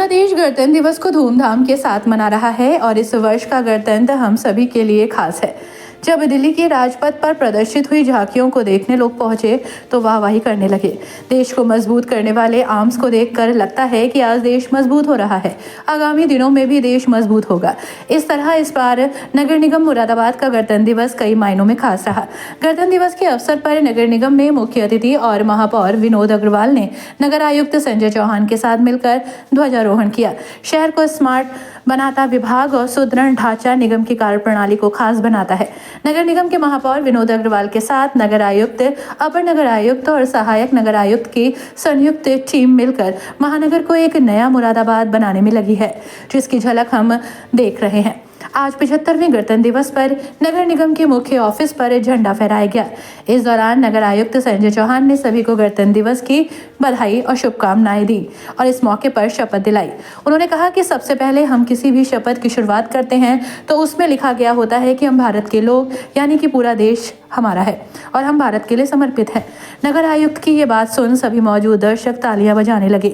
देश गणतंत्र दिवस को धूमधाम के साथ मना रहा है और इस वर्ष का गणतंत्र हम सभी के लिए खास है। जब दिल्ली के राजपथ पर प्रदर्शित हुई झांकियों को देखने लोग पहुंचे तो वाहवाही करने लगे। देश को मजबूत करने वाले आर्म्स को देखकर लगता है कि आज देश मजबूत हो रहा है, आगामी दिनों में भी देश मजबूत होगा। इस तरह इस बार नगर निगम मुरादाबाद का गणतंत्र दिवस कई मायनों में खास रहा। गणतंत्र दिवस के अवसर पर नगर निगम में मुख्य अतिथि और महापौर विनोद अग्रवाल ने नगर आयुक्त संजय चौहान के साथ मिलकर ध्वजारोहण किया। शहर को स्मार्ट बनाता विभाग और सुदृढ़ ढांचा निगम की कार्यप्रणाली को खास बनाता है। नगर निगम के महापौर विनोद अग्रवाल के साथ नगर आयुक्त, अपर नगर आयुक्त और सहायक नगर आयुक्त की संयुक्त टीम मिलकर महानगर को एक नया मुरादाबाद बनाने में लगी है, जिसकी झलक हम देख रहे हैं। आज 75वें गणतंत्र दिवस पर नगर निगम के मुख्य ऑफिस पर झंडा फहराया गया। इस दौरान नगर आयुक्त संजय चौहान ने सभी को गणतंत्र दिवस की बधाई और शुभकामनाएं दी और इस मौके पर शपथ दिलाई। उन्होंने कहा कि सबसे पहले हम किसी भी शपथ की शुरुआत करते हैं तो उसमें लिखा गया होता है कि हम भारत के लोग यानी कि पूरा देश हमारा है और हम भारत के लिए समर्पित हैं। नगर आयुक्त की ये बात सुन सभी मौजूद दर्शक तालियां बजाने लगे।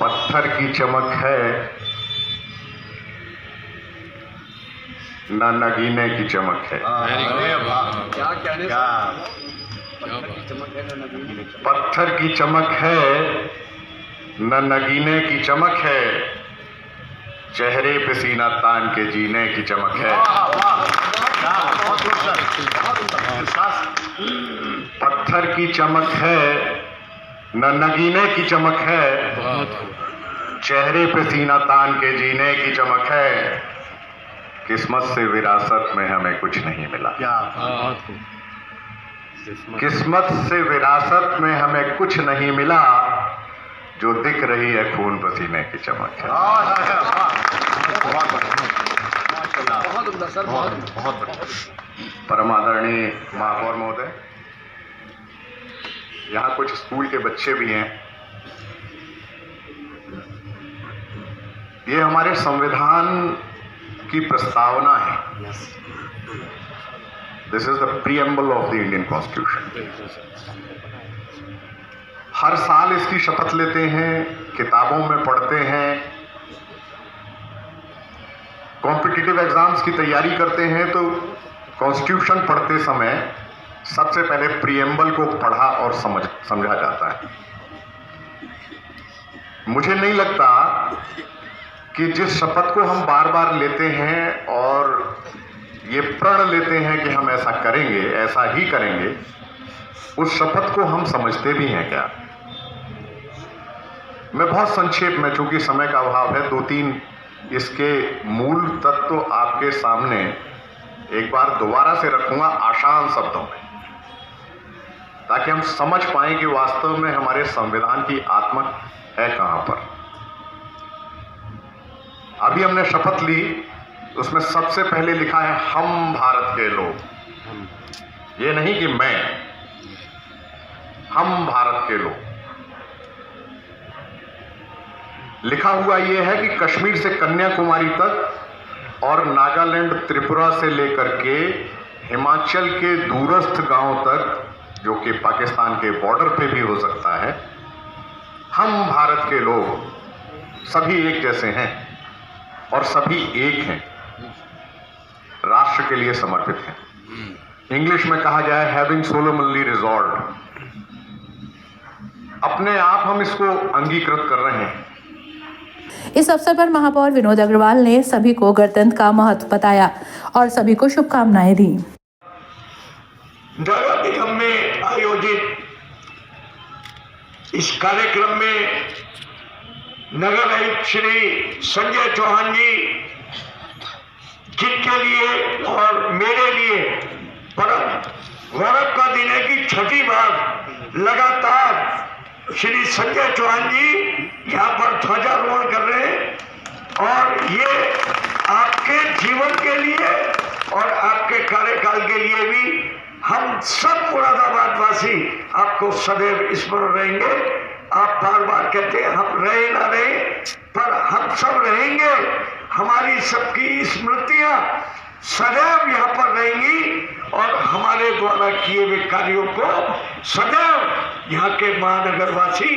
पत्थर की चमक है न नगीने की चमक है। पत्थर की चमक है न नगीने की चमक है, चेहरे पे सीना तान के जीने की चमक है। पत्थर की चमक है न नगीने की चमक है, चेहरे पे सीना तान के जीने की चमक है। किस्मत से विरासत में हमें कुछ नहीं मिला, किस्मत से विरासत में हमें कुछ नहीं मिला, जो दिख रही है खून पसीने की चमक है। परम आदरणीय महापौर महोदय, यहाँ कुछ स्कूल के बच्चे भी हैं। ये हमारे संविधान की प्रस्तावना है। This is the preamble of the Indian constitution. हर साल इसकी शपथ लेते हैं, किताबों में पढ़ते हैं, कॉम्पिटिटिव एग्जाम्स की तैयारी करते हैं तो कॉन्स्टिट्यूशन पढ़ते समय सबसे पहले प्रीएम्बल को पढ़ा और समझा जाता है। मुझे नहीं लगता कि जिस शपथ को हम बार बार लेते हैं और ये प्रण लेते हैं कि हम ऐसा करेंगे, ऐसा ही करेंगे, उस शपथ को हम समझते भी हैं क्या। मैं बहुत संक्षेप में, चूंकि समय का अभाव है, 2-3 इसके मूल तत्व आपके सामने एक बार दोबारा से रखूंगा आसान शब्दों में, ताकि हम समझ पाएं कि वास्तव में हमारे संविधान की आत्मा है कहां पर। अभी हमने शपथ ली, उसमें सबसे पहले लिखा है हम भारत के लोग। ये नहीं कि मैं, हम भारत के लोग। लिखा हुआ यह है कि कश्मीर से कन्याकुमारी तक और नागालैंड, त्रिपुरा से लेकर के हिमाचल के दूरस्थ गांव तक, जो कि पाकिस्तान के बॉर्डर पे भी हो सकता है, हम भारत के लोग सभी एक जैसे हैं और सभी एक हैं, राष्ट्र के लिए समर्पित हैं। इंग्लिश में कहा जाए हैविंग सोलमनली रिजॉल्व्ड। अपने आप हम इसको अंगीकृत कर रहे हैं। इस अवसर पर महापौर विनोद अग्रवाल ने सभी को गणतंत्र का महत्व बताया और सभी को शुभकामनाएं दी। नगर निगम में आयोजित इस कार्यक्रम में नगर आयुक्त श्री संजय चौहान जी, जिनके लिए और मेरे लिए परम गौरव का दिन है कि छठी बार लगातार श्री संजय चौहान जी यहाँ पर ध्वजारोहण कर रहे हैं और ये आपके जीवन के लिए और आपके कार्यकाल के लिए भी हम सब मुरादाबाद वासी आपको सदैव स्मरण रहेंगे। आप बार बार कहते हैं हम रहे ना रहे, पर हम सब रहेंगे। हमारी सबकी स्मृतियां सदैव यहाँ पर रहेंगी और हमारे द्वारा किए हुए कार्यों को सदैव यहाँ के महानगरवासी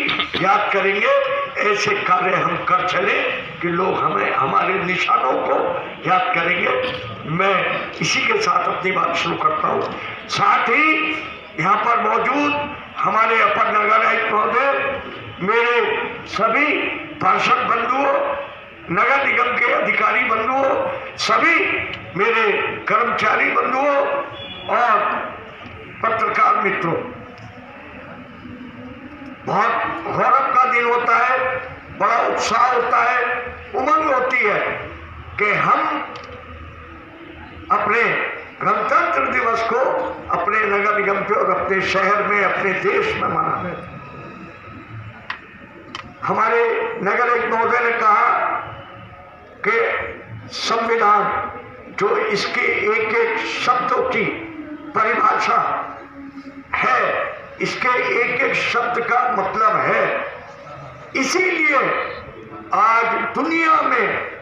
याद करेंगे। ऐसे कार्य हम कर चले कि लोग हमें हमारे निशानों को याद करेंगे। मैं इसी के साथ अपनी बात शुरू करता हूँ। साथ ही यहाँ पर मौजूद हमारे अपर नगर आयुक्त महोदय, मेरे सभी पार्षद बंधुओं, नगर निगम के अधिकारी बंधुओं, सभी मेरे कर्मचारी बंधुओं और पत्रकार मित्रों, बहुत गौरव का दिन होता है, बड़ा उत्साह होता है, उमंग होती है कि हम अपने गणतंत्र दिवस को अपने नगर निगम पे और अपने शहर में, अपने देश में मना रहे हैं। हमारे नगर आयुक्त महोदय ने कहा कि संविधान जो इसके एक एक शब्दों की परिभाषा है, इसके एक एक शब्द का मतलब है, इसीलिए आज दुनिया में